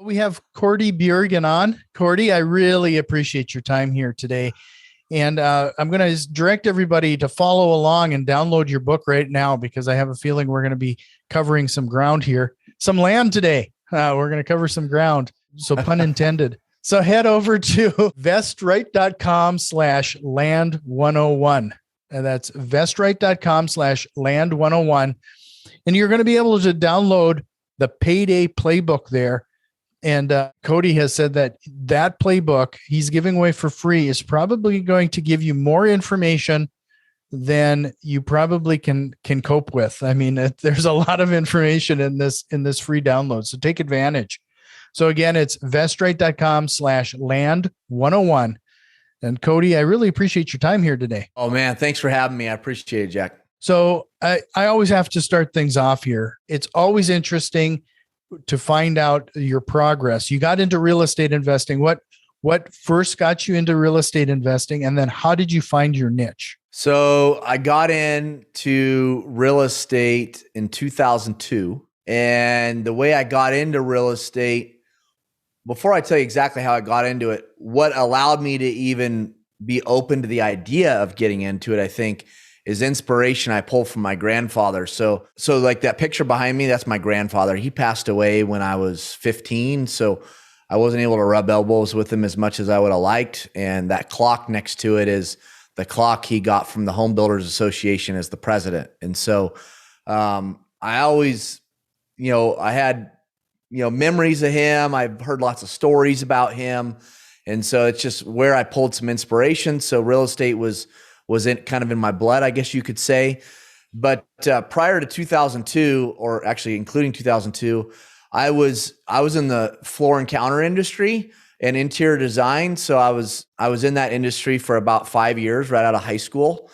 We have Cody Bjugan on. Cody, I really appreciate your time here today. And I'm going to direct everybody to follow along and download your book right now, because I have a feeling we're going to be covering some ground here, some land today. We're going to cover some ground. So pun intended. So head over to VestRight.com/land101. And that's VestRight.com/land101. And you're going to be able to download the payday playbook there. And Cody has said that playbook he's giving away for free is probably going to give you more information than you probably can cope with. I mean, there's a lot of information in this free download. So take advantage. So again, it's VestRight.com/land101. And Cody, I really appreciate your time here today. Oh man, thanks for having me. I appreciate it, Jack. So I always have to start things off here. It's always interesting to find out your progress. You got into real estate investing. What first got you into real estate investing? And then how did you find your niche? So I got into real estate in 2002. And the way I got into real estate, before I tell you exactly how I got into it, what allowed me to even be open to the idea of getting into it, I think, is inspiration I pulled from my grandfather. So like that picture behind me, that's my grandfather. He passed away when I was 15. So I wasn't able to rub elbows with him as much as I would have liked. And that clock next to it is the clock he got from the Homebuilders Association as the president. And so I always, I had, memories of him. I've heard lots of stories about him. And so it's just where I pulled some inspiration. So real estate was kind of in my blood, I guess you could say. But prior to 2002, or actually including 2002, I was in the floor and counter industry and interior design. So I was in that industry for about 5 years, right out of high school.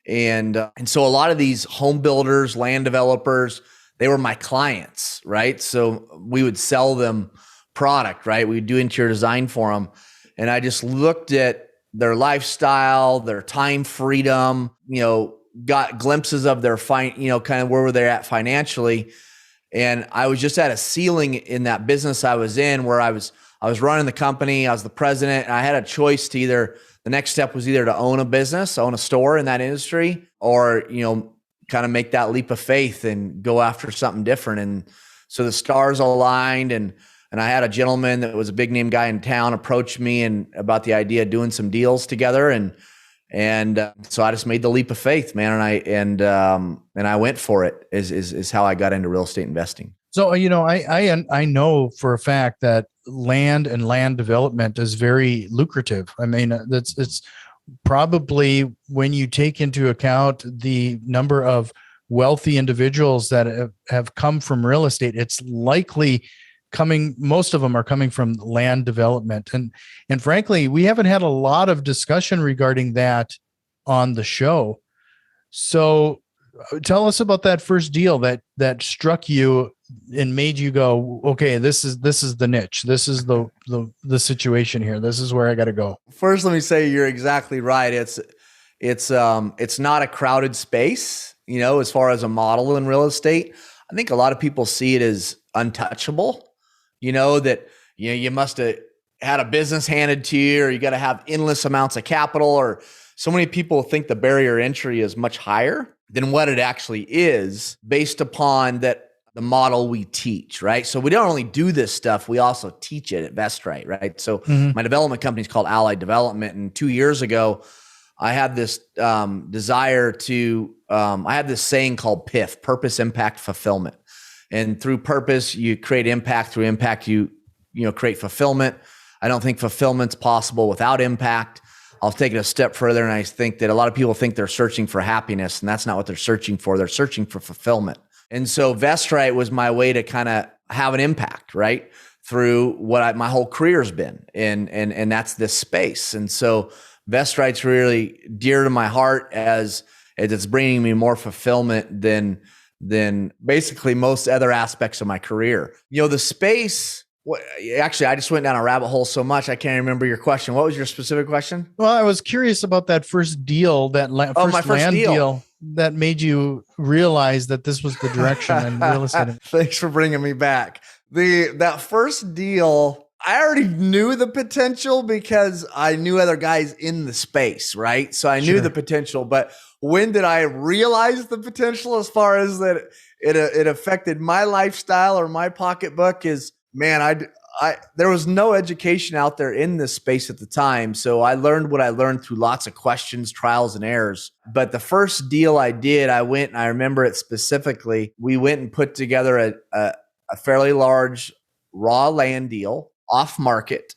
And so a lot of these home builders, land developers, they were my clients, right? So we would sell them product, right? We'd do interior design for them. And I just looked at their lifestyle, their time freedom, got glimpses of their kind of where were they at financially. And I was just at a ceiling in that business I was in, where I was running the company, I was the president, and I had a choice to the next step was either to own a business, own a store in that industry, or, kind of make that leap of faith and go after something different. And so the stars aligned, and I had a gentleman that was a big name guy in town approach me and about the idea of doing some deals together. And so I just made the leap of faith, man. And I went for it is how I got into real estate investing. So, I know for a fact that land and land development is very lucrative. I mean, it's probably, when you take into account the number of wealthy individuals that have come from real estate, it's likely most of them are coming from land development. And frankly, we haven't had a lot of discussion regarding that on the show. So tell us about that first deal that struck you and made you go, okay, this is the niche. This is the situation here. This is where I got to go. First, let me say you're exactly right. It's not a crowded space, as far as a model in real estate. I think a lot of people see it as untouchable. That you must have had a business handed to you, or you got to have endless amounts of capital, or so many people think the barrier entry is much higher than what it actually is, based upon the model we teach, right? So we don't only do this stuff, we also teach it at VestRight, right? So my development company is called Allied Development. And 2 years ago, I had this desire to, I had this saying called PIF, Purpose, Impact, Fulfillment. And through purpose, you create impact. Through impact, you create fulfillment. I don't think fulfillment's possible without impact. I'll take it a step further, and I think that a lot of people think they're searching for happiness, and that's not what they're searching for. They're searching for fulfillment. And so VestRight was my way to kind of have an impact, right, through what my whole career has been, and that's this space. And so VestRight's really dear to my heart as it's bringing me more fulfillment than basically most other aspects of my career. The space, actually, I just went down a rabbit hole so much, I can't remember your question. What was your specific question? Well, I was curious about that first deal, my first land deal that made you realize that this was the direction in real estate. Thanks for bringing me back. That first deal, I already knew the potential because I knew other guys in the space, right? So I knew the potential, but when did I realize the potential as far as that it affected my lifestyle or my pocketbook is, man, there was no education out there in this space at the time. So I learned what I learned through lots of questions, trials and errors. But the first deal I did, I went and I remember it specifically. We went and put together a fairly large raw land deal off market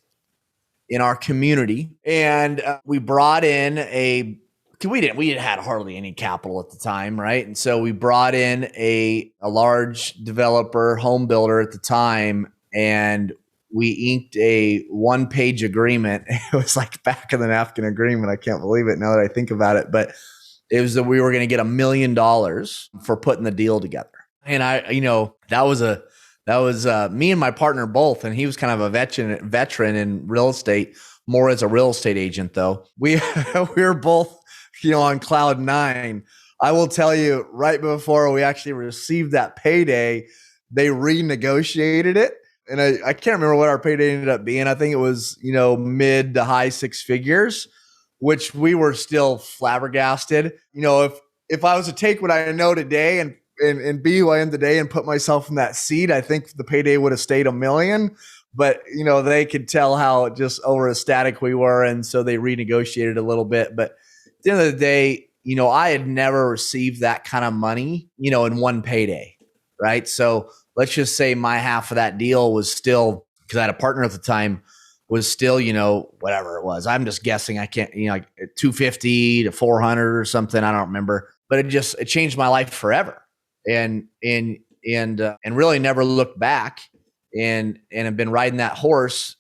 in our community. And we brought in we had hardly any capital at the time, right? And so we brought in a large developer, home builder at the time, and we inked a 1-page agreement. It was like back of the napkin agreement. I can't believe it now that I think about it, but it was that we were going to get $1 million for putting the deal together. And that was me and my partner both, and he was kind of a veteran in real estate, more as a real estate agent though. We were both, on cloud 9. I will tell you, right before we actually received that payday, they renegotiated it. And I can't remember what our payday ended up being. I think it was, mid to high 6 figures, which we were still flabbergasted. If I was to take what I know today and be who I am today and put myself in that seat, I think the payday would have stayed $1 million. But, they could tell how just over ecstatic we were. And so they renegotiated a little bit. But at the end of the day, I had never received that kind of money, in one payday. Right. So let's just say my half of that deal was still, because I had a partner at the time, was still, whatever it was. I'm just guessing. I can't, like 250 to 400 or something. I don't remember. But it changed my life forever. And really never looked back and have been riding that horse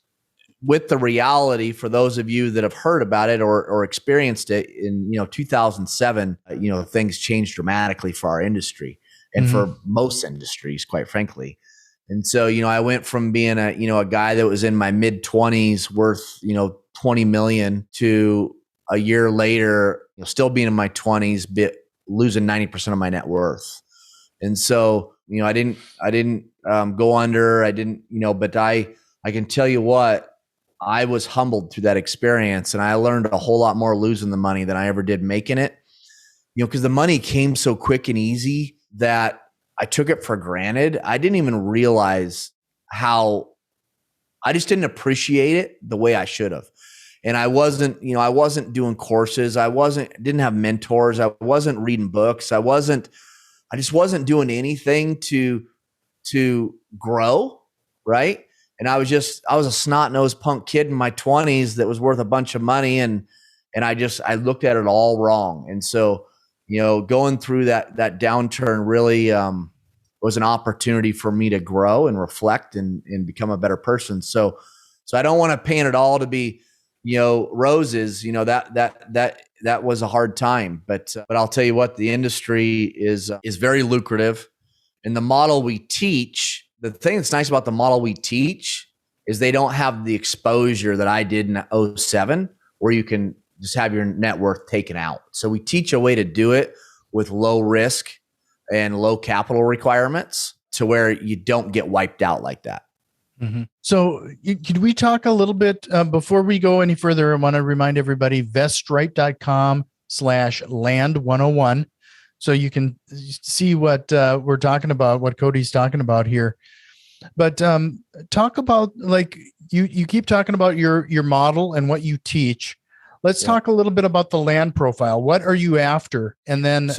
with the reality for those of you that have heard about it or experienced it in, 2007, things changed dramatically for our industry and for most industries, quite frankly. And so, I went from being a guy that was in my mid 20s worth, 20 million to a year later, still being in my 20s, losing 90% of my net worth. And so, I didn't go under, but I can tell you what, I was humbled through that experience, and I learned a whole lot more losing the money than I ever did making it, because the money came so quick and easy that I took it for granted. I didn't even realize I just didn't appreciate it the way I should have. And I wasn't doing courses. Didn't have mentors. I wasn't reading books. I just wasn't doing anything to grow, right? And I was a snot-nosed punk kid in my 20s that was worth a bunch of money, and I looked at it all wrong. And so, going through that downturn really was an opportunity for me to grow and reflect and become a better person. So I don't want to paint it all to be, roses. That was a hard time, but I'll tell you what, the industry is very lucrative, and the model we teach. The thing that's nice about the model we teach is they don't have the exposure that I did in 2007, where you can just have your net worth taken out. So we teach a way to do it with low risk and low capital requirements to where you don't get wiped out like that. Mm-hmm. So could we talk a little bit before we go any further? I want to remind everybody, VestRight.com/land101. So you can see what we're talking about, what Cody's talking about here. But talk about, like, you keep talking about your model and what you teach. Let's talk a little bit about the land profile. What are you after? And then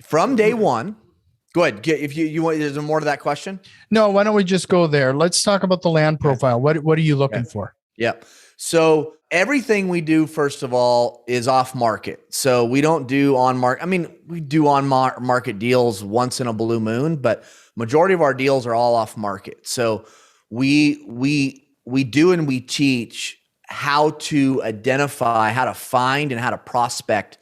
from day one, go ahead. If you want, is there more to that question? No, why don't we just go there? Let's talk about the land profile. What are you looking for? Yeah. So everything we do, first of all, is off market. So we don't do on market. I mean, we do on market deals once in a blue moon, but majority of our deals are all off market. So we do and we teach how to identify, how to find, and how to prospect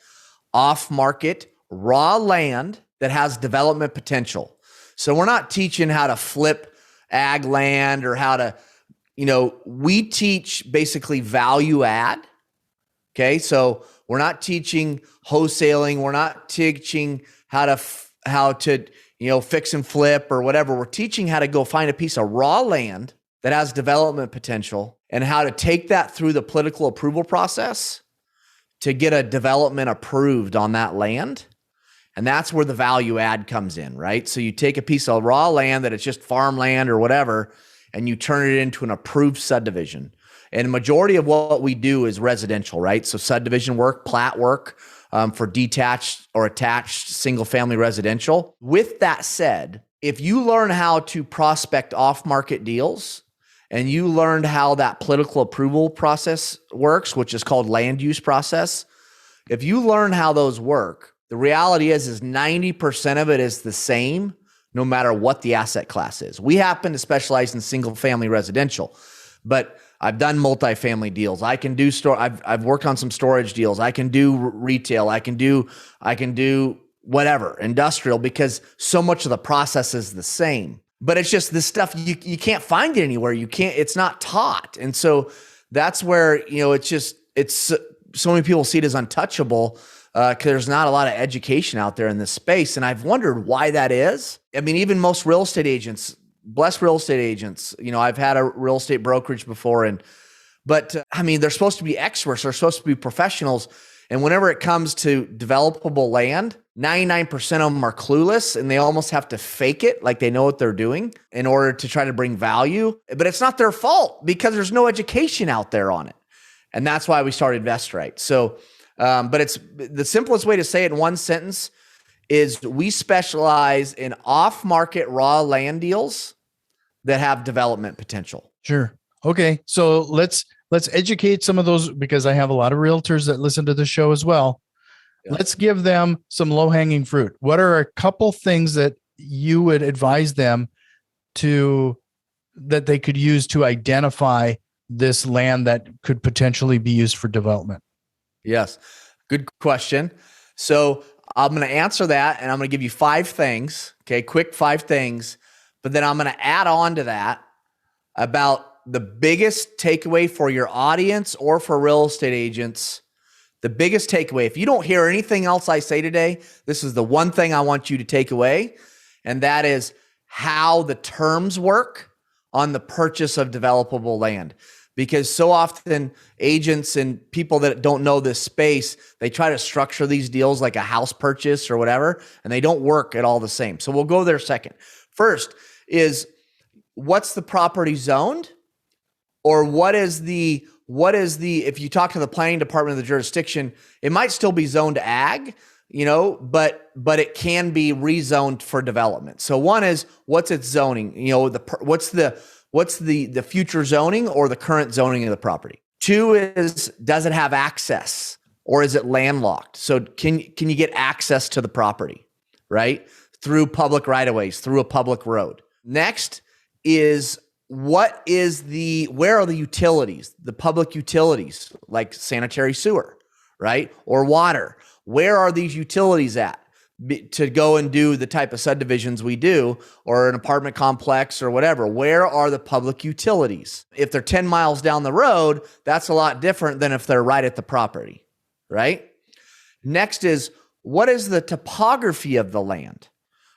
off market raw land that has development potential. So we're not teaching how to flip ag land or how to, we teach basically value add. Okay. So we're not teaching wholesaling. We're not teaching how to, fix and flip or whatever. We're teaching how to go find a piece of raw land that has development potential and how to take that through the political approval process to get a development approved on that land. And that's where the value add comes in, right? So you take a piece of raw land that it's just farmland or whatever, and you turn it into an approved subdivision. And the majority of what we do is residential, right? So subdivision work, plat work for detached or attached single family residential. With that said, if you learn how to prospect off-market deals and you learned how that political approval process works, which is called land use process, if you learn how those work, the reality is 90% of it is the same no matter what the asset class is. We happen to specialize in single family residential, but I've done multifamily deals. I can do I've worked on some storage deals. I can do retail. I can do whatever, industrial, because so much of the process is the same. But it's just this stuff you can't find it anywhere. It's not taught. And so that's where, it's so many people see it as untouchable because there's not a lot of education out there in this space. And I've wondered why that is. I mean, even most real estate agents, blessed real estate agents, I've had a real estate brokerage before, but they're supposed to be experts. They're supposed to be professionals. And whenever it comes to developable land, 99% of them are clueless and they almost have to fake it like they know what they're doing in order to try to bring value. But it's not their fault because there's no education out there on it. And that's why we started VestRight. So, but it's the simplest way to say it in one sentence is we specialize in off-market raw land deals that have development potential. Sure. Okay. So let's educate some of those, because I have a lot of realtors that listen to the show as well. Yeah. Let's give them some low-hanging fruit. What are a couple things that you would advise them that they could use to identify this land that could potentially be used for development? Yes. Good question. So I'm going to answer that and I'm going to give you 5 things. Okay. Quick 5 things. But then I'm going to add on to that about the biggest takeaway for your audience or for real estate agents. The biggest takeaway, if you don't hear anything else I say today, this is the one thing I want you to take away. And that is how the terms work on the purchase of developable land. Because so often agents and people that don't know this space, they try to structure these deals like a house purchase or whatever, and they don't work at all the same. So we'll go there second. First is, what's the property zoned? Or what is the, if you talk to the planning department of the jurisdiction, it might still be zoned ag, but it can be rezoned for development. So one is, what's its zoning? What's the future zoning or the current zoning of the property? 2 is, does it have access or is it landlocked? So can you get access to the property, right? Through public right-of-ways, through a public road. Next is, where are the utilities, the public utilities like sanitary sewer, right? Or water? Where are these utilities at to go and do the type of subdivisions we do, or an apartment complex or whatever? Where are the public utilities? If they're 10 miles down the road, that's a lot different than if they're right at the property, right? Next is, what is the topography of the land,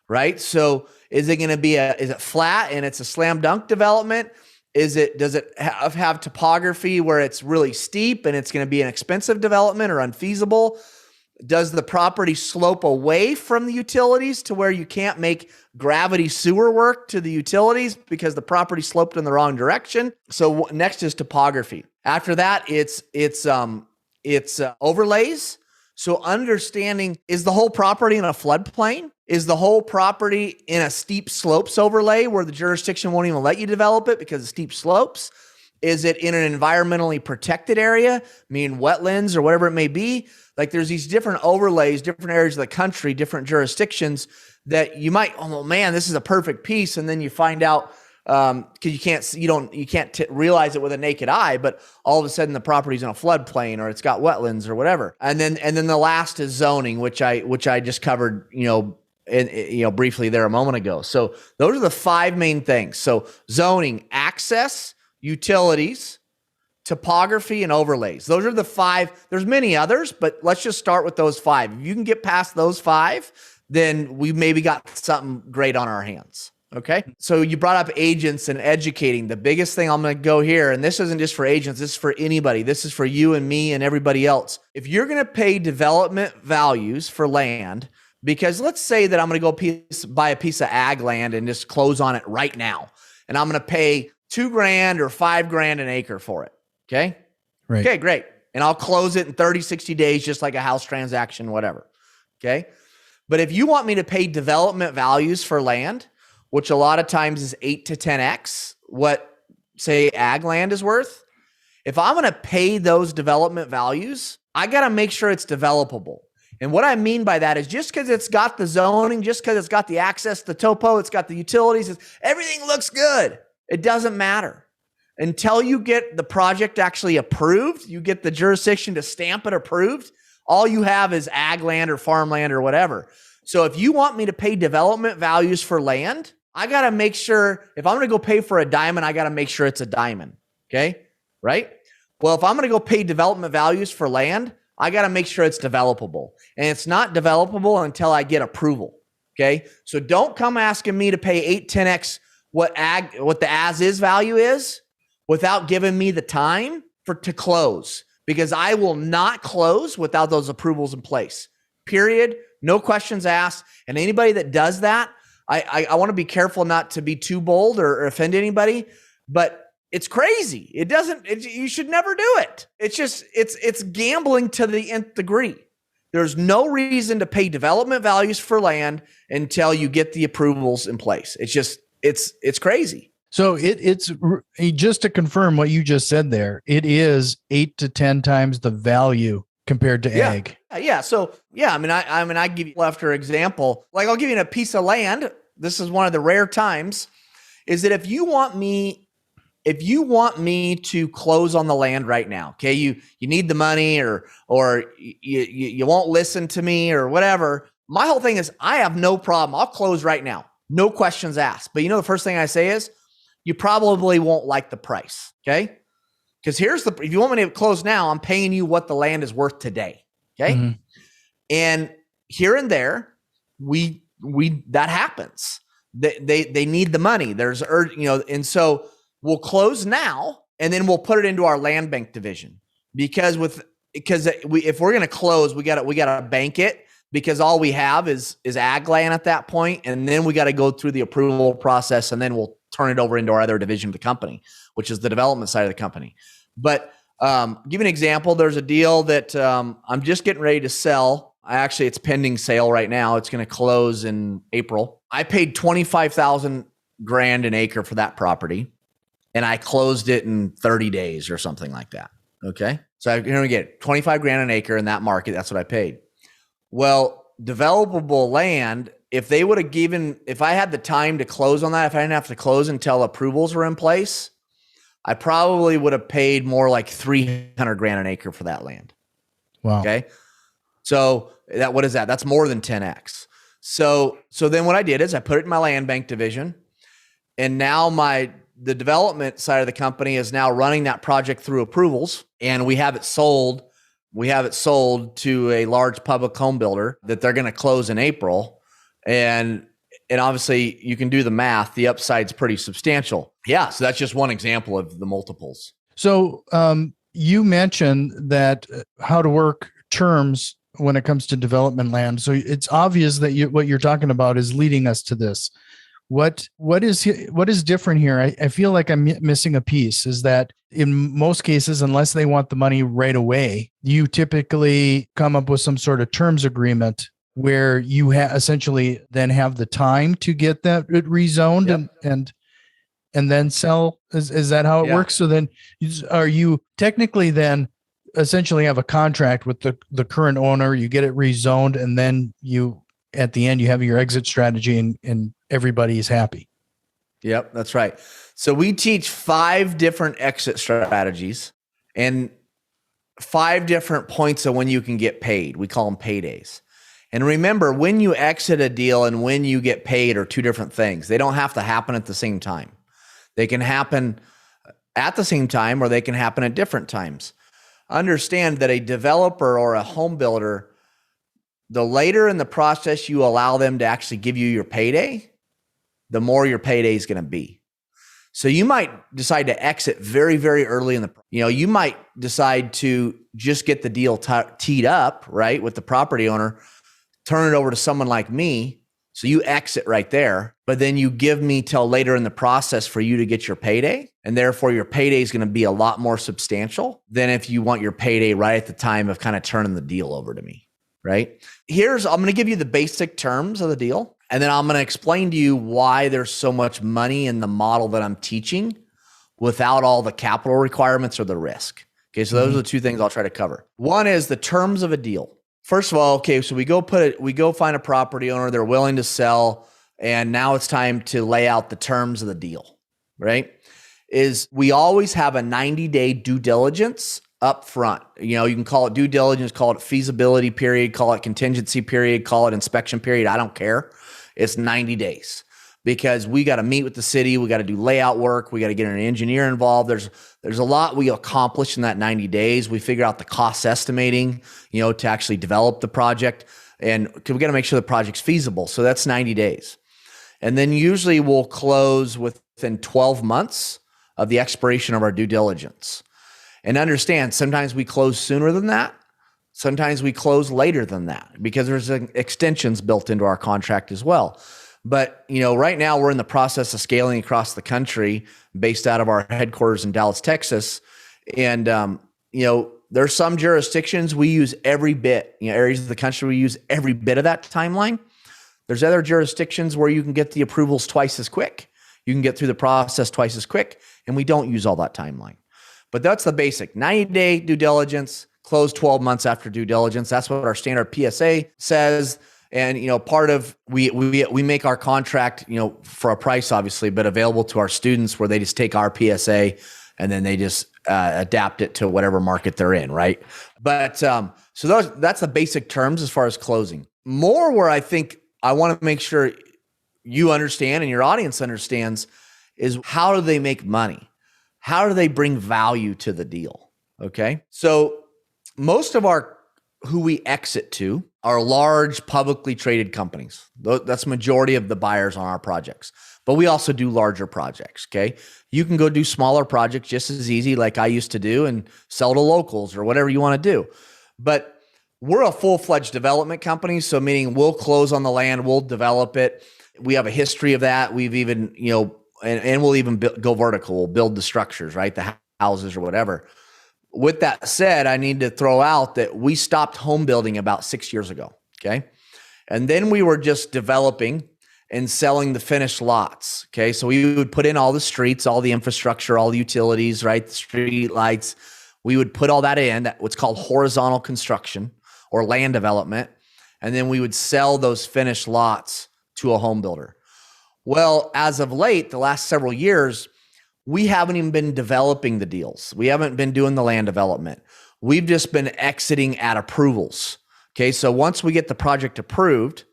right? So is it going to be is it flat and it's a slam dunk development? Does it have topography where it's really steep and it's going to be an expensive development or unfeasible? Does the property slope away from the utilities to where you can't make gravity sewer work to the utilities because the property sloped in the wrong direction? So next is topography. After that, it's overlays. So understanding, is the whole property in a floodplain? Is the whole property in a steep slopes overlay where the jurisdiction won't even let you develop it because of steep slopes? Is it in an environmentally protected area, meaning wetlands or whatever it may be? Like, there's these different overlays, different areas of the country, different jurisdictions that you might, oh man, this is a perfect piece. And then you find out, because you can't realize it with a naked eye, but all of a sudden the property's in a floodplain or it's got wetlands or whatever. And then the last is zoning, which I just covered, briefly there a moment ago. So those are the 5 main things. So zoning, access, utilities, topography, and overlays. Those are the 5. There's many others, but let's just start with those 5. If you can get past those 5, then we maybe got something great on our hands. Okay. So you brought up agents and educating. The biggest thing I'm going to go here, and this isn't just for agents, this is for anybody. This is for you and me and everybody else. If you're going to pay development values for land, because let's say that I'm going to go buy a piece of ag land and just close on it right now, and I'm going to pay $2,000 or $5,000 an acre for it. Okay. Right. Okay, great. And I'll close it in 30, 60 days, just like a house transaction, whatever. Okay. But if you want me to pay development values for land, which a lot of times is 8 to 10x what, say, ag land is worth, if I'm going to pay those development values, I got to make sure it's developable. And what I mean by that is just because it's got the zoning, just because it's got the access, the topo, it's got the utilities, everything looks good. It doesn't matter. Until you get the project actually approved, you get the jurisdiction to stamp it approved, all you have is ag land or farmland or whatever. So if you want me to pay development values for land, I got to make sure, if I'm going to go pay for a diamond, I got to make sure it's a diamond. Okay. Right. Well, if I'm going to go pay development values for land, I got to make sure it's developable, and it's not developable until I get approval. Okay. So don't come asking me to pay 8, 10x what the as is value is without giving me the time to close, because I will not close without those approvals in place. Period. No questions asked. And anybody that does that, I want to be careful not to be too bold or offend anybody, but it's crazy. You should never do it. It's gambling to the nth degree. There's no reason to pay development values for land until you get the approvals in place. It's crazy. So it's just to confirm what you just said there, it is 8 to 10 times the value compared to ag. Yeah. So I give you after example, like I'll give you a piece of land. This is one of the rare times is that if you want me to close on the land right now, okay, you need the money or you won't listen to me or whatever. My whole thing is I have no problem. I'll close right now. No questions asked. But the first thing I say is you probably won't like the price. Okay. Because if you want me to close now, I'm paying you what the land is worth today. Okay. Mm-hmm. And here and there, that happens. They need the money. There's and so we'll close now and then we'll put it into our land bank division because if we're going to close, we got to bank it because all we have is ag land at that point. And then we got to go through the approval process and then we'll turn it over into our other division of the company, which is the development side of the company. But give an example. There's a deal that I'm just getting ready to sell. It's pending sale right now. It's going to close in April. I paid $25,000 an acre for that property, and I closed it in 30 days or something like that. Okay, so I'm going to get $25,000 an acre in that market. That's what I paid. Well, developable land. If I had the time to close on that, if I didn't have to close until approvals were in place, I probably would have paid more like $300,000 an acre for that land. Wow. Okay. So what is that? That's more than 10x. So then what I did is I put it in my land bank division, and now the development side of the company is now running that project through approvals, and we have it sold. We have it sold to a large public home builder that they're going to close in April. And obviously you can do the math. The upside's pretty substantial. Yeah. So that's just one example of the multiples. So you mentioned that how to work terms when it comes to development land. So it's obvious that what you're talking about is leading us to this. What is different here? I feel like I'm missing a piece, is that in most cases, unless they want the money right away, you typically come up with some sort of terms agreement where you essentially then have the time to get that rezoned. Yep. and then sell. Is that how it works? So then are you technically then essentially have a contract with the current owner, you get it rezoned, and then at the end you have your exit strategy and everybody's happy. Yep, that's right. So we teach 5 different exit strategies and 5 different points of when you can get paid. We call them paydays. And remember, when you exit a deal and when you get paid are 2 different things. They don't have to happen at the same time. They can happen at the same time, or they can happen at different times. Understand that a developer or a home builder, the later in the process you allow them to actually give you your payday, the more your payday is going to be. So you might decide to exit very, very early in the, you might decide to just get the deal teed up, right, with the property owner, turn it over to someone like me. So you exit right there, but then you give me till later in the process for you to get your payday. And therefore your payday is going to be a lot more substantial than if you want your payday right at the time of kind of turning the deal over to me, right? I'm going to give you the basic terms of the deal. And then I'm going to explain to you why there's so much money in the model that I'm teaching without all the capital requirements or the risk. Okay. So those are the two things I'll try to cover. One is the terms of a deal. First of all, okay, so we go find a property owner, they're willing to sell, and now it's time to lay out the terms of the deal, right? We always have a 90-day due diligence up front. You can call it due diligence, call it feasibility period, call it contingency period, call it inspection period. I don't care. It's 90 days because we got to meet with the city. We got to do layout work. We got to get an engineer involved. There's a lot we accomplish in that 90 days. We figure out the cost estimating, to actually develop the project, and we got to make sure the project's feasible. So that's 90 days. And then usually we'll close within 12 months of the expiration of our due diligence. And understand, sometimes we close sooner than that. Sometimes we close later than that because there's extensions built into our contract as well. But, right now we're in the process of scaling across the country based out of our headquarters in Dallas, Texas. And, there's some jurisdictions we use every bit, areas of the country we use every bit of that timeline. There's other jurisdictions where you can get the approvals twice as quick. You can get through the process twice as quick, and we don't use all that timeline. But that's the basic 90-day due diligence, close 12 months after due diligence. That's what our standard PSA says. And, part of, we make our contract, for a price, obviously, but available to our students where they just take our PSA and then they just adapt it to whatever market they're in. Right. But, so that's the basic terms as far as closing. More where I think I want to make sure you understand and your audience understands is how do they make money? How do they bring value to the deal? Okay. So most of who we exit to are large publicly traded companies. That's the majority of the buyers on our projects, but we also do larger projects. Okay. You can go do smaller projects just as easy like I used to do and sell to locals or whatever you want to do. But we're a full-fledged development company. So meaning we'll close on the land, we'll develop it. We have a history of that. We've even, and we'll even go vertical. We'll build the structures, right? The houses or whatever. With that said, I need to throw out that we stopped home building about 6 years ago. Okay. And then we were just developing and selling the finished lots. Okay. So we would put in all the streets, all the infrastructure, all the utilities, right? The street lights. We would put all that in, what's called horizontal construction or land development. And then we would sell those finished lots to a home builder. Well, as of late, the last several years, we haven't even been developing the deals. We haven't been doing the land development. We've just been exiting at approvals. Okay. So once we get the project approved,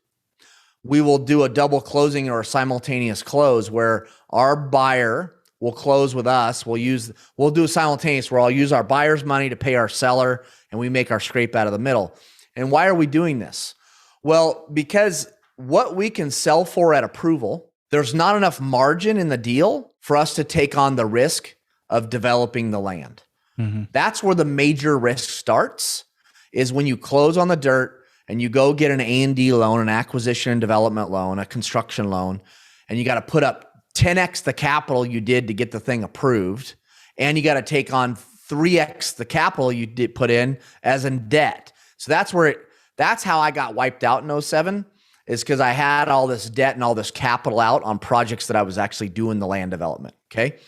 we will do a double closing or a simultaneous close where our buyer will close with us. We'll do a simultaneous where I'll use our buyer's money to pay our seller and we make our scrape out of the middle. And why are we doing this? Well, because what we can sell for at approval, there's not enough margin in the deal for us to take on the risk of developing the land. Mm-hmm. That's where the major risk starts, is when you close on the dirt and you go get an A&D loan, an acquisition and development loan, a construction loan, and you got to put up 10x the capital you did to get the thing approved, and you got to take on 3x the capital you did put in as in debt. So that's how I got wiped out in 2007. Is because I had all this debt and all this capital out on projects that I was actually doing the land development. Okay.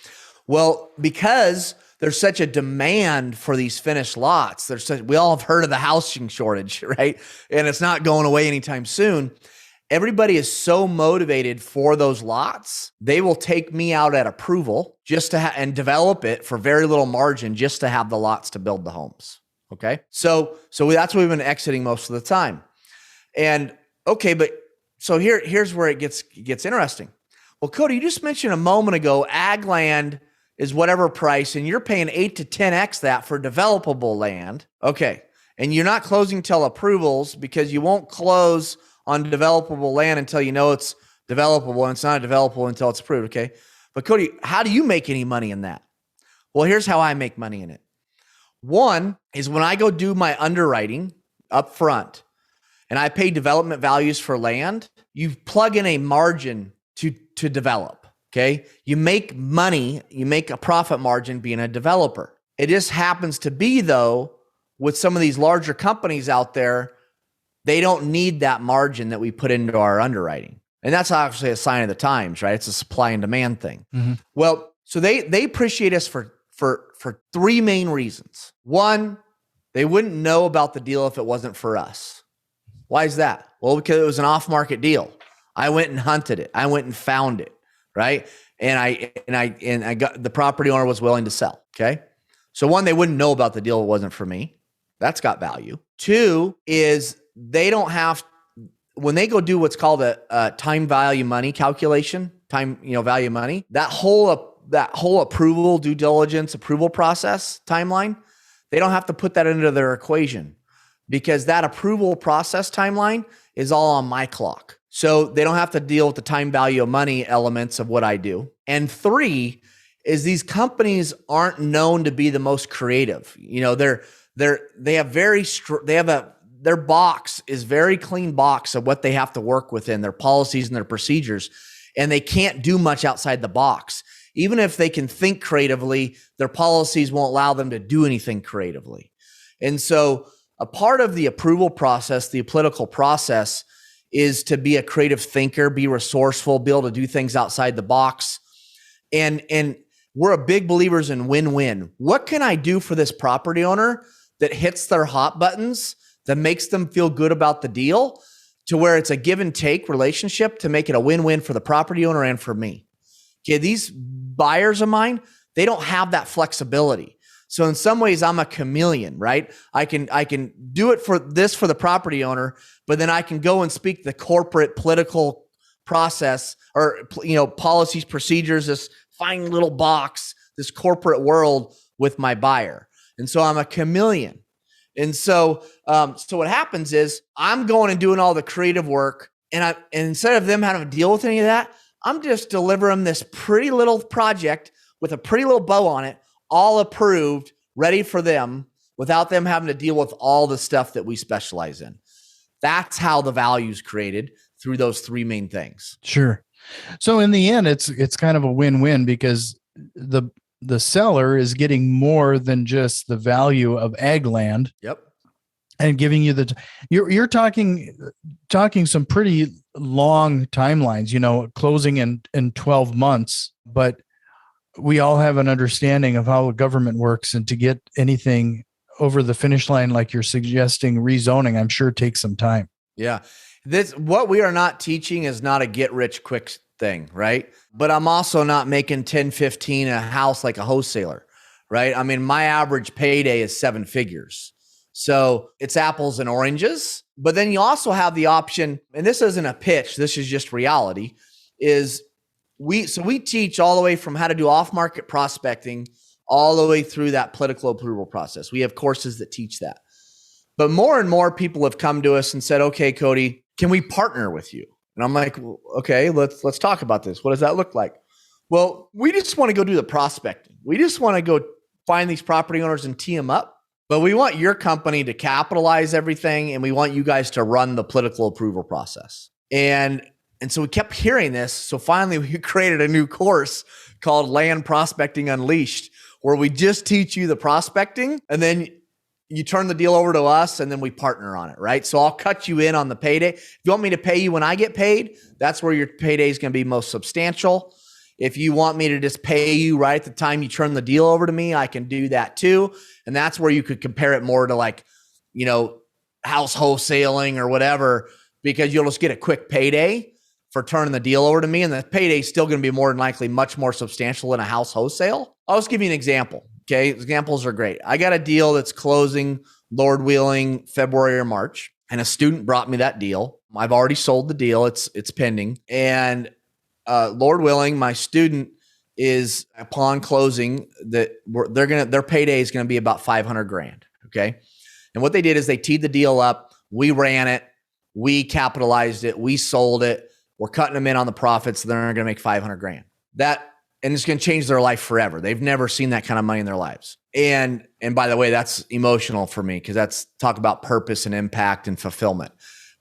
Well, because there's such a demand for these finished lots, we all have heard of the housing shortage, right? And it's not going away anytime soon. Everybody is so motivated for those lots. They will take me out at approval just to and develop it for very little margin just to have the lots to build the homes. Okay. So that's what we've been exiting most of the time. And okay, but so here's where it gets interesting. Well, Cody, you just mentioned a moment ago, ag land is whatever price, and you're paying 8 to 10x that for developable land. Okay, And you're not closing till approvals, because you won't close on developable land until you know it's developable, and it's not developable until it's approved. Okay. But Cody, how do you make any money in that? Well, here's how I make money in it. One is when I go do my underwriting up front and I pay development values for land, you plug in a margin to develop. Okay. You make money, you make a profit margin being a developer. It just happens to be, though, with some of these larger companies out there, they don't need that margin that we put into our underwriting. And that's actually a sign of the times, right? It's a supply and demand thing. Mm-hmm. Well, so they appreciate us for three main reasons. One, they wouldn't know about the deal if it wasn't for us. Why is that? Well, because it was an off-market deal. I went and hunted it. I went and found it, right? And I got, the property owner was willing to sell. Okay. So one, they wouldn't know about the deal if it wasn't for me. That's got value. Two is they don't have, when they go do what's called a time value money calculation, value money, that whole approval, due diligence, approval process timeline, they don't have to put that into their equation, because that approval process timeline is all on my clock. So they don't have to deal with the time value of money elements of what I do. And three is these companies aren't known to be the most creative. Their box is very clean box of what they have to work within, their policies and their procedures, and they can't do much outside the box. Even if they can think creatively, their policies won't allow them to do anything creatively. And so a part of the approval process, the political process, is to be a creative thinker, be resourceful, be able to do things outside the box. And we're a big believers in win-win. What can I do for this property owner that hits their hot buttons, that makes them feel good about the deal, to where it's a give and take relationship to make it a win-win for the property owner and for me? Okay, these buyers of mine, they don't have that flexibility. So in some ways, I'm a chameleon, right? I can do it for the property owner, but then I can go and speak the corporate political process, or policies, procedures, this fine little box, this corporate world with my buyer. And so I'm a chameleon. And so what happens is I'm going and doing all the creative work, and instead of them having to deal with any of that, I'm just delivering this pretty little project with a pretty little bow on it, all approved, ready for them, without them having to deal with all the stuff that we specialize in. That's how the value is created, through those three main things. Sure. So in the end, it's kind of a win-win, because the seller is getting more than just the value of ag land. Yep. And giving you you're talking some pretty long timelines, closing in 12 months, but we all have an understanding of how government works, and to get anything over the finish line, like you're suggesting, rezoning, I'm sure takes some time. Yeah. What we are not teaching is not a get rich quick thing, right? But I'm also not making 10, 15 a house like a wholesaler, right? I mean, my average payday is 7 figures. So it's apples and oranges. But then you also have the option, and this isn't a pitch, this is just reality, is we teach all the way from how to do off-market prospecting all the way through that political approval process. We have courses that teach that. But more and more people have come to us and said, okay, Cody, can we partner with you? And I'm like, well, okay, let's talk about this. What does that look like? Well, we just want to go do the prospecting. We just want to go find these property owners and tee them up. But we want your company to capitalize everything, and we want you guys to run the political approval process. And so we kept hearing this. So finally, we created a new course called Land Prospecting Unleashed, where we just teach you the prospecting, and then you turn the deal over to us, and then we partner on it, right? So I'll cut you in on the payday. If you want me to pay you when I get paid, that's where your payday is going to be most substantial. If you want me to just pay you right at the time you turn the deal over to me, I can do that too. And that's where you could compare it more to house wholesaling or whatever, because you'll just get a quick payday for turning the deal over to me. And the payday is still going to be more than likely much more substantial than a house wholesale. I'll just give you an example. Okay. Examples are great. I got a deal that's closing, Lord willing, February or March, and a student brought me that deal. I've already sold the deal. It's pending. And Lord willing, my student is, upon closing, that their payday is going to be about $500,000. Okay. And what they did is they teed the deal up. We ran it. We capitalized it. We sold it. We're cutting them in on the profits. So they're going to make 500 grand. And it's going to change their life forever. They've never seen that kind of money in their lives. And by the way, that's emotional for me because that's talk about purpose and impact and fulfillment.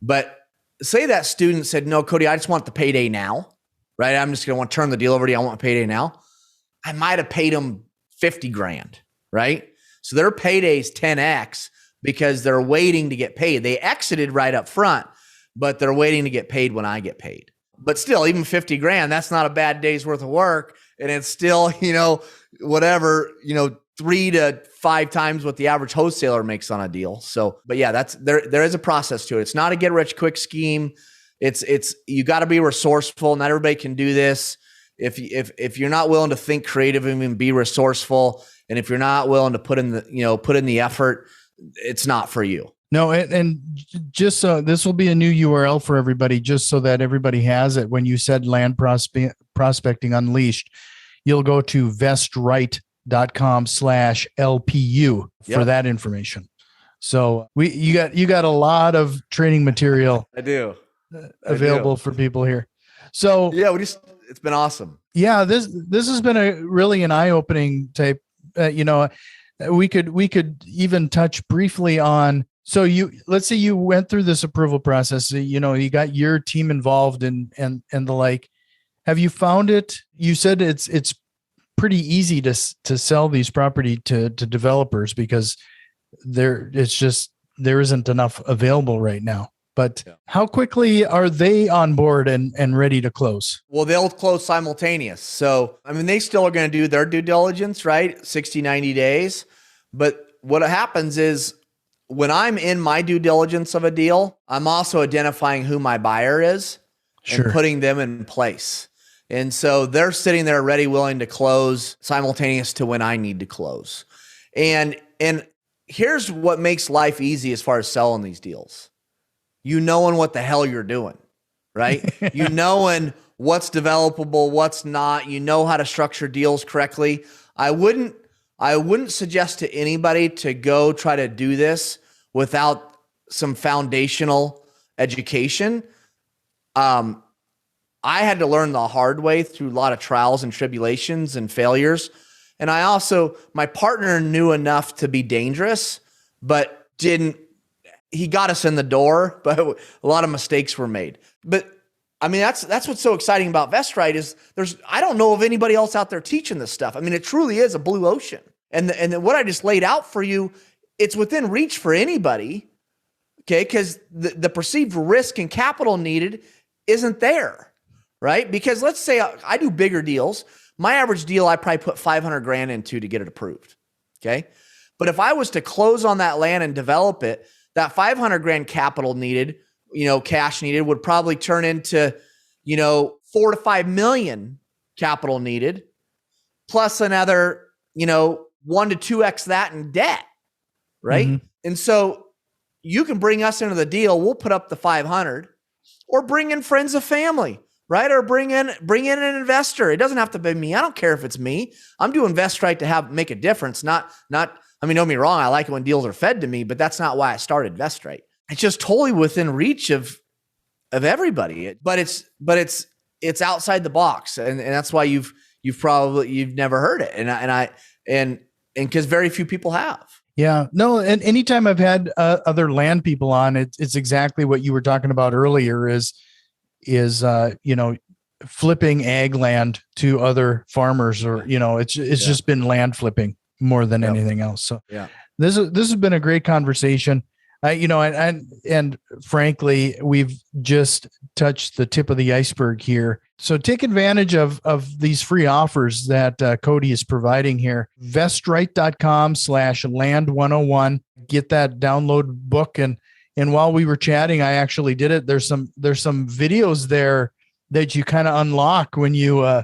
But say that student said, no, Cody, I just want the payday now, right? I'm just going to want to turn the deal over to you. I want payday now. I might have paid them 50 grand, right? So their payday's 10X because they're waiting to get paid. They exited right up front, but they're waiting to get paid when I get paid. But still, even 50 grand, that's not a bad day's worth of work. And it's still, whatever, 3 to 5 times what the average wholesaler makes on a deal. So, but yeah, there is a process to it. It's not a get rich quick scheme. It's you got to be resourceful. Not everybody can do this. If you're not willing to think creative and be resourceful, and if you're not willing to put in the effort, it's not for you. No, and just so this will be a new URL for everybody, just so that everybody has it. When you said land prospecting unleashed, you'll go to VestRight.com/LPU for that information. So you got a lot of training material. I do available for people here. So yeah, it's been awesome. Yeah, this has been an eye-opening type. We could even touch briefly on. So let's say you went through this approval process, you got your team involved and the like. Have you found it? You said it's pretty easy to sell these property to developers because there isn't enough available right now. But how quickly are they on board and ready to close? Well, they'll close simultaneous. So, they still are going to do their due diligence, right? 60, 90 days. But what happens is, when I'm in my due diligence of a deal, I'm also identifying who my buyer is and putting them in place. And so they're sitting there ready, willing to close simultaneous to when I need to close. And here's what makes life easy as far as selling these deals. Knowing what the hell you're doing, right? Knowing what's developable, what's not, how to structure deals correctly. I wouldn't suggest to anybody to go try to do this without some foundational education. I had to learn the hard way through a lot of trials and tribulations and failures. And my partner knew enough to be dangerous, but he got us in the door, but a lot of mistakes were made. But that's what's so exciting about VestRight is I don't know of anybody else out there teaching this stuff. It truly is a blue ocean. And what I just laid out for you, it's within reach for anybody. Okay. Because the perceived risk and capital needed isn't there, right? Because let's say I do bigger deals. My average deal, I probably put 500 grand into to get it approved. Okay. But if I was to close on that land and develop it, that 500 grand capital needed, cash needed would probably turn into, 4 to 5 million capital needed, plus another, 1 to 2x that in debt. Right. Mm-hmm. And so you can bring us into the deal. We'll put up the 500 or bring in friends of family, right? Or bring in an investor. It doesn't have to be me. I don't care if it's me. I'm doing VestRight to make a difference. Don't get me wrong. I like it when deals are fed to me, but that's not why I started VestRight. It's just totally within reach of everybody, but it's outside the box. And that's why you've never heard it. And because very few people have. Yeah, no. And anytime I've had other land people on, it's exactly what you were talking about earlier is flipping ag land to other farmers, or, it's just been land flipping more than anything else. So this has been a great conversation. And frankly, we've just touched the tip of the iceberg here. So take advantage of these free offers that Cody is providing here. VestRight.com/land101. Get that download book. And while we were chatting, I actually did it. There's some videos there that you kind of unlock when you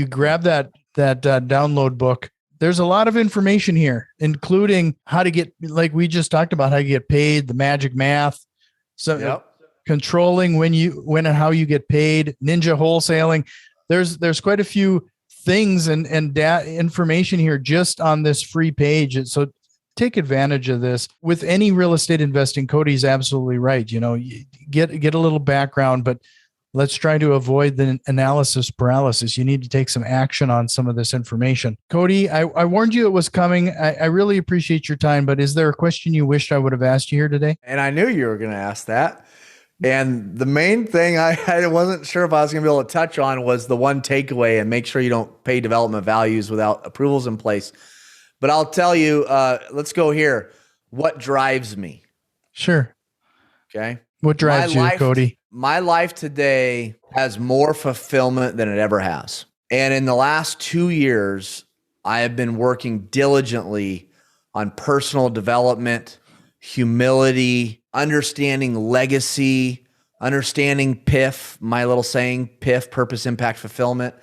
grab that download book. There's a lot of information here, including how to get, like we just talked about, how you get paid, the magic math, controlling when and how you get paid, ninja wholesaling. There's quite a few things and information here just on this free page. So take advantage of this. With any real estate investing, Cody's absolutely right. Get a little background, but let's try to avoid the analysis paralysis. You need to take some action on some of this information. Cody, I warned you it was coming. I really appreciate your time, but is there a question you wished I would have asked you here today? And I knew you were going to ask that. And the main thing I wasn't sure if I was going to be able to touch on was the one takeaway, and make sure you don't pay development values without approvals in place. But I'll tell you, let's go here. What drives me? Sure. Okay. What drives you, Cody? My life today has more fulfillment than it ever has. And in the last 2 years, I have been working diligently on personal development, humility, understanding legacy, understanding PIF, my little saying, PIF, purpose, impact, fulfillment.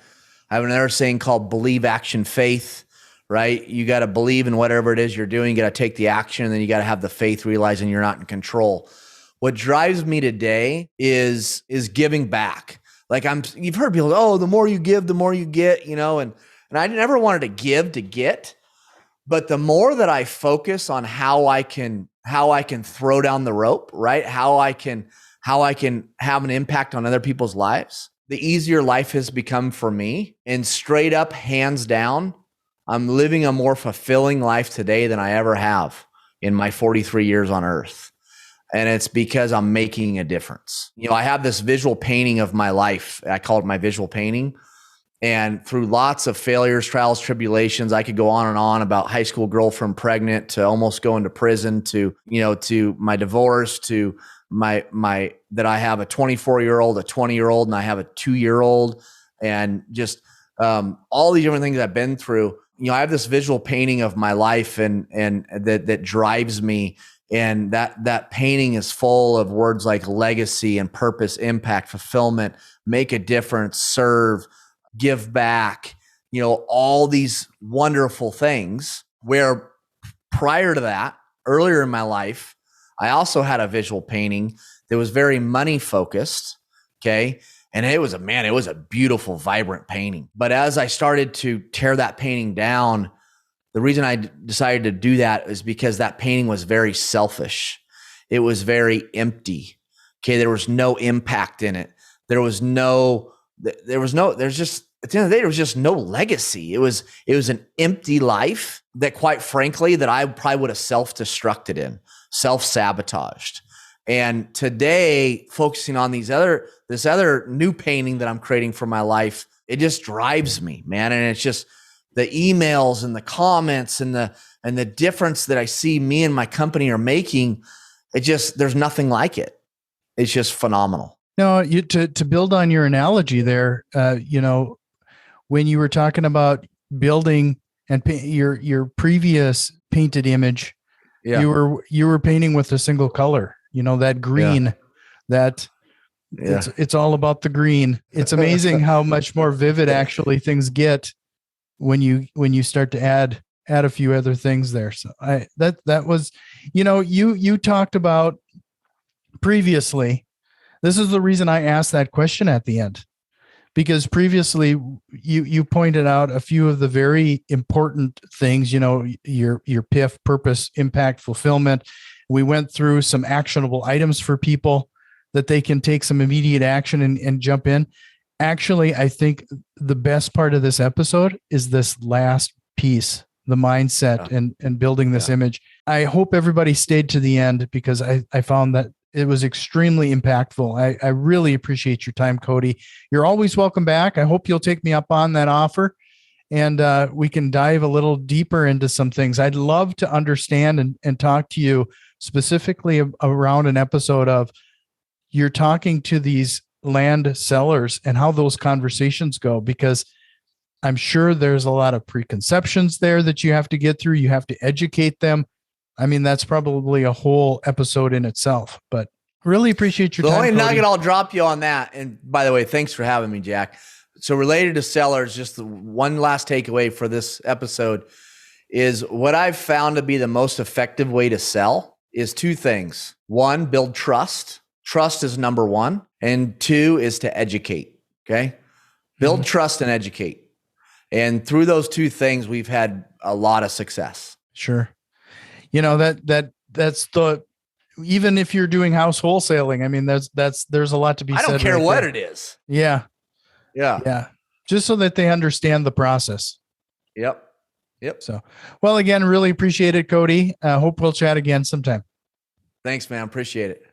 I have another saying called believe, action, faith, right? You got to believe in whatever it is you're doing. You got to take the action, and then you got to have the faith, realizing you're not in control. What drives me today is giving back. Like you've heard people, oh, the more you give, the more you get, and I never wanted to give to get, but the more that I focus on how I can throw down the rope, right? How I can have an impact on other people's lives, the easier life has become for me. And straight up, hands down, I'm living a more fulfilling life today than I ever have in my 43 years on earth. And it's because I'm making a difference. I have this visual painting of my life. I call it my visual painting. And through lots of failures, trials, tribulations, I could go on and on about high school girlfriend pregnant to almost going to prison to my divorce to my that I have a 24-year-old, a 20-year-old, and I have a 2-year-old, and just all these different things I've been through. I have this visual painting of my life and that drives me. And that painting is full of words like legacy and purpose, impact, fulfillment, make a difference, serve, give back, all these wonderful things. Where prior to that, earlier in my life, I also had a visual painting that was very money focused. Okay. And it was a beautiful, vibrant painting. But as I started to tear that painting down, the reason I decided to do that is because that painting was very selfish. It was very empty. Okay. There was no impact in it. At the end of the day, there was just no legacy. It was an empty life that, quite frankly, that I probably would have self-destructed in, self-sabotaged. And today, focusing on this other new painting that I'm creating for my life, it just drives me, man. And it's just the emails and the comments and the difference that I see me and my company are making. There's nothing like it. It's just phenomenal. No, to build on your analogy there, when you were talking about building and your previous painted image, yeah. you were painting with a single color. That green, it's all about the green. It's amazing how much more vivid actually things get when you start to add a few other things there. So that was, you talked about previously. This is the reason I asked that question at the end, because previously you pointed out a few of the very important things, your PIF, purpose, impact, fulfillment. We went through some actionable items for people that they can take some immediate action and jump in. Actually, I think the best part of this episode is this last piece, the mindset and building this image. I hope everybody stayed to the end, because I found that it was extremely impactful. I really appreciate your time, Cody. You're always welcome back. I hope you'll take me up on that offer, and we can dive a little deeper into some things. I'd love to understand and talk to you specifically around an episode of you're talking to these land sellers and how those conversations go, because I'm sure there's a lot of preconceptions there that you have to get through. You have to educate them. I mean, that's probably a whole episode in itself, but really appreciate your time. The only Cody. nugget I'll drop you on that. And by the way, thanks for having me, Jack. So related to sellers, just the one last takeaway for this episode is what I've found to be the most effective way to sell is two things. One, build trust. Trust is number one. And two is to educate. Okay. Build trust and educate. And through those two things, we've had a lot of success. Sure. you know, that's the, even if you're doing house wholesaling, I mean, there's a lot to be said. I don't care right what there. it is. Yeah. Yeah. Yeah. Just so that they understand the process. Yep. So, well, again, really appreciate it, Cody. Hope we'll chat again sometime. Thanks, man. Appreciate it.